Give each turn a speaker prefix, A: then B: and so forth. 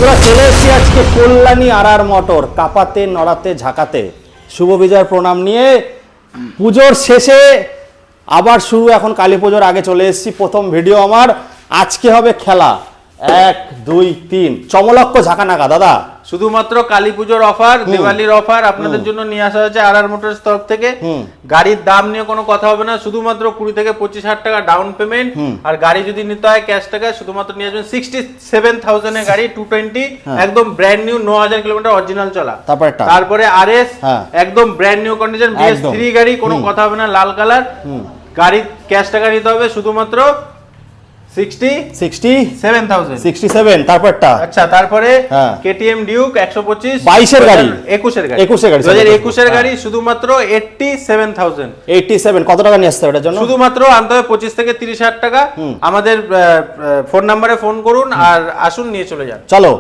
A: বন্ধুরা চলে এসেছি আজকে কল্যাণী আর মোটর, কাপাতে নড়াতে ঝাঁকাতে শুভ বিজয়ের প্রণাম নিয়ে। পুজোর শেষে আবার শুরু, এখন কালী পুজোর আগে চলে এসেছি। প্রথম ভিডিও আমার, আজকে হবে খেলা 1 2 3 চমলক্ষ ঝাঁকানাকা। দাদা
B: শুধুমাত্র কালী পুজোর অফার, দিওয়ালির অফার আপনাদের জন্য নিয়ে আসা হয়েছে আর মোটরস তরফ থেকে। গাড়ির দাম নিয়ে কোনো কথা হবে না, শুধুমাত্র 20 থেকে 25,000 টাকা ডাউন পেমেন্ট। আর গাড়ি যদি নিতে হয় ক্যাশ টাকা, শুধুমাত্র নিয়ে আসবেন 67,000 এর গাড়ি 220, একদম ব্র্যান্ড নিউ, 9000 কিলোমিটার অরিজিনাল চলা। তারপরে আরএস একদম ব্র্যান্ড নিউ কন্ডিশন BS3 গাড়ি, কোনো কথা হবে না, লাল কালার গাড়ি। ক্যাশ টাকা নিতে হবে শুধুমাত্র 67,000।
A: তারপরটা
B: আচ্ছা, তারপরে KTM ডিউক 125
A: 22 এর গাড়ি,
B: 21 এর গাড়ি,
A: 2021
B: এর গাড়ি, শুধুমাত্র 87,000।
A: কত টাকা নিয়ে আসতে হবে এটার জন্য?
B: শুধুমাত্র আনতে হবে 25 থেকে 30,000 টাকা। আমাদের ফোন নাম্বারে ফোন করুন আর আসুন, নিয়ে চলে যান।
A: চলো।